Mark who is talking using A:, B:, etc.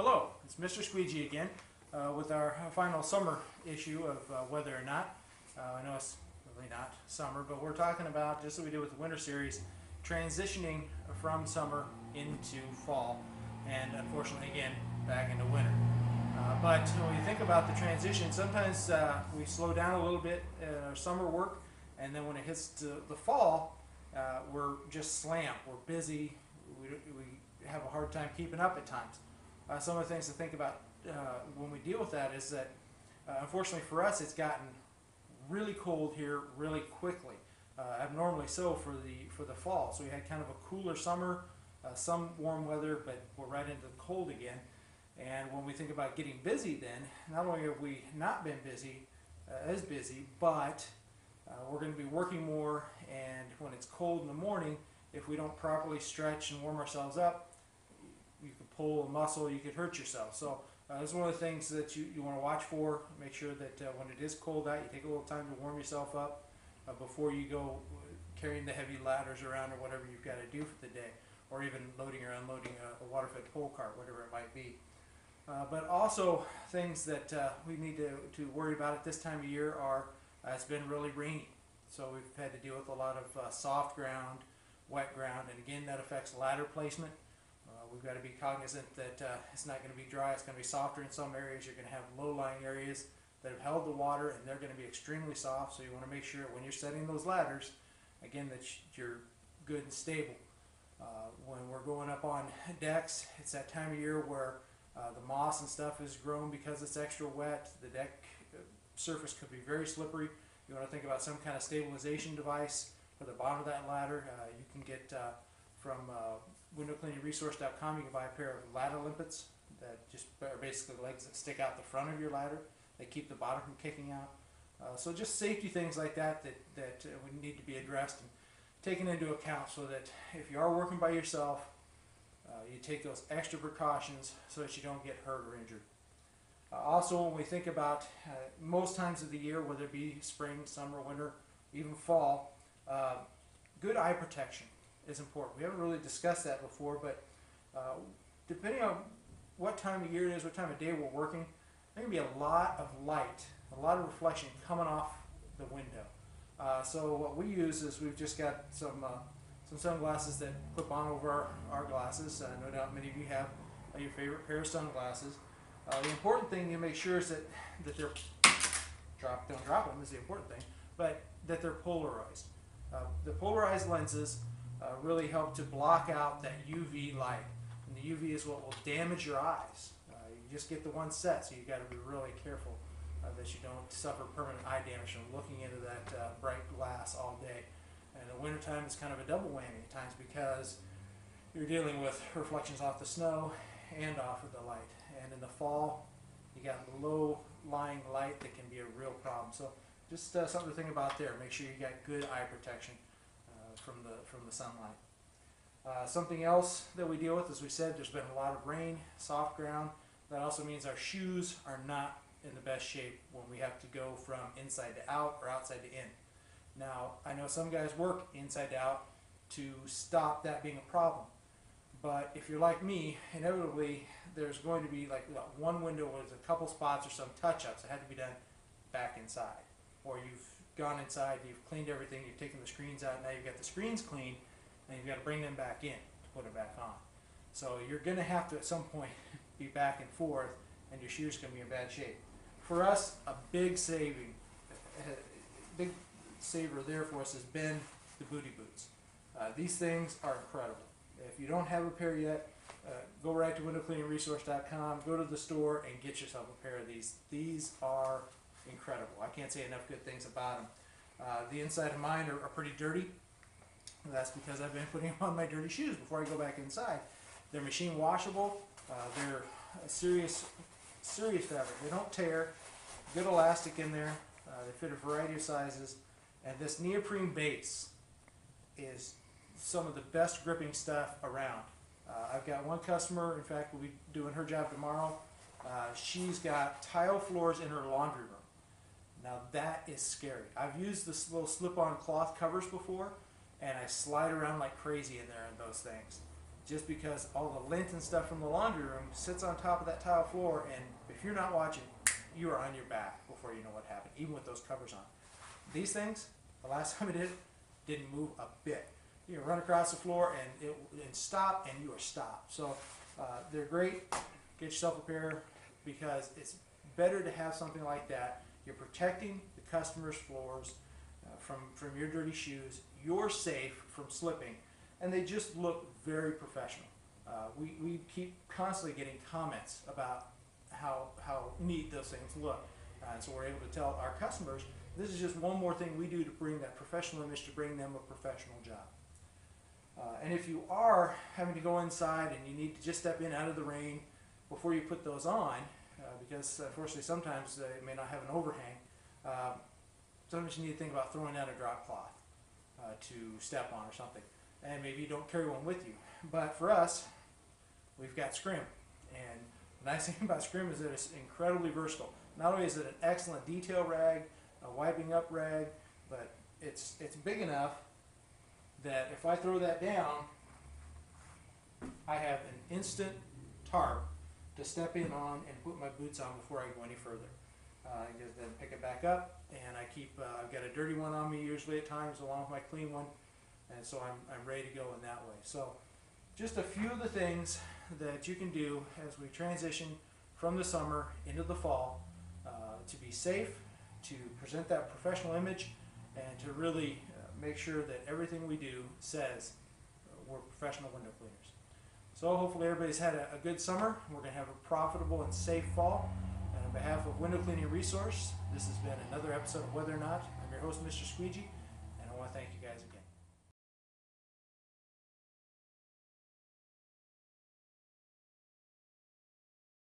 A: Hello, it's Mr. Squeegee again with our final summer issue of Whether or Not. I know it's really not summer, but we're talking about, just as we did with the winter series, transitioning from summer into fall and unfortunately again back into winter. But when you think about the transition, sometimes we slow down a little bit in our summer work, and then when it hits to the fall, we're just slammed. We're busy. We have a hard time keeping up at times. Some of the things to think about when we deal with that is that unfortunately for us, it's gotten really cold here really quickly, abnormally so for the fall. So we had kind of a cooler summer, some warm weather, but we're right into the cold again. And when we think about getting busy, then not only have we not been busy, as busy, but we're going to be working more. And when it's cold in the morning, if we don't properly stretch and warm ourselves up, you could pull a muscle, you could hurt yourself. So this is one of the things that you want to watch for. Make sure that when it is cold out, you take a little time to warm yourself up before you go carrying the heavy ladders around or whatever you've got to do for the day, or even loading or unloading a waterfed pole cart, whatever it might be. But also things that we need to worry about at this time of year are, it's been really rainy. So we've had to deal with a lot of soft ground, wet ground, and again that affects ladder placement. We've got to be cognizant that it's not going to be dry, it's going to be softer in some areas. You're going to have low-lying areas that have held the water and they're going to be extremely soft, so you want to make sure when you're setting those ladders, again, that you're good and stable. When we're going up on decks, it's that time of year where the moss and stuff is grown because it's extra wet. The deck surface could be very slippery. You want to think about some kind of stabilization device for the bottom of that ladder. You can get from windowcleaningresource.com, you can buy a pair of ladder limpets that just are basically legs that stick out the front of your ladder. They keep the bottom from kicking out. So just safety things like that would need to be addressed and taken into account, so that if you are working by yourself, you take those extra precautions so that you don't get hurt or injured. Also, when we think about most times of the year, whether it be spring, summer, winter, even fall, good eye protection is important. We haven't really discussed that before, but depending on what time of year it is, what time of day we're working, there can be a lot of light, a lot of reflection coming off the window. So what we use is we've just got some sunglasses that clip on over our glasses. No doubt many of you have your favorite pair of sunglasses. The important thing to make sure is that they're don't drop them is the important thing, but that they're polarized. The polarized lenses really help to block out that UV light, and the UV is what will damage your eyes. You just get the one set, so you've got to be really careful that you don't suffer permanent eye damage from looking into that bright glass all day. And in the wintertime, it's kind of a double whammy at times, because you're dealing with reflections off the snow and off of the light. And in the fall, you got low-lying light that can be a real problem. So just something to think about there. Make sure you got good eye protection from the sunlight. Something else that we deal with, as we said, there's been a lot of rain, soft ground. That also means our shoes are not in the best shape when we have to go from inside to out or outside to in. Now, I know some guys work inside to out to stop that being a problem. But if you're like me, inevitably there's going to be like one window where there's a couple spots or some touch-ups that had to be done back inside. Or you've gone inside, you've cleaned everything, you've taken the screens out, now you've got the screens clean, and you've got to bring them back in to put them back on. So you're going to have to at some point be back and forth, and your shoes are going to be in bad shape. For us, a big saver there for us has been the Booty boots. These things are incredible. If you don't have a pair yet, go right to windowcleaningresource.com, go to the store and get yourself a pair of these. These are incredible. I can't say enough good things about them. The inside of mine are pretty dirty. That's because I've been putting on my dirty shoes before I go back inside. They're machine washable. They're a serious fabric. They don't tear. Good elastic in there. They fit a variety of sizes. And this neoprene base is some of the best gripping stuff around. I've got one customer, in fact, we'll be doing her job tomorrow. She's got tile floors in her laundry room. Now that is scary. I've used this little slip-on cloth covers before, and I slide around like crazy in there in those things. just because all the lint and stuff from the laundry room sits on top of that tile floor, and if you're not watching, you are on your back before you know what happened, even with those covers on. These things, the last time I did it, didn't move a bit. You can run across the floor and stop, and you are stopped. So they're great. Get yourself a pair, because it's better to have something like that. You're protecting the customer's floors from your dirty shoes. You're safe from slipping, and they just look very professional. We keep constantly getting comments about how neat those things look, and so we're able to tell our customers this is just one more thing we do to bring that professional image, to bring them a professional job. And if you are having to go inside and you need to just step in out of the rain before you put those on, because unfortunately sometimes they may not have an overhang, sometimes you need to think about throwing out a drop cloth to step on or something. And maybe you don't carry one with you. But for us, we've got Scrimp. And the nice thing about Scrimp is that it's incredibly versatile. Not only is it an excellent detail rag, a wiping up rag, but it's big enough that if I throw that down, I have an instant tarp to step in on and put my boots on before I go any further. I just then pick it back up, and I keep, I've got a dirty one on me usually at times along with my clean one, and so I'm ready to go in that way. So just a few of the things that you can do as we transition from the summer into the fall to be safe, to present that professional image, and to really make sure that everything we do says we're professional window cleaners. So hopefully everybody's had a good summer. We're going to have a profitable and safe fall. And on behalf of Window Cleaning Resource, this has been another episode of Whether or Not. I'm your host, Mr. Squeegee, and I want to thank you guys again.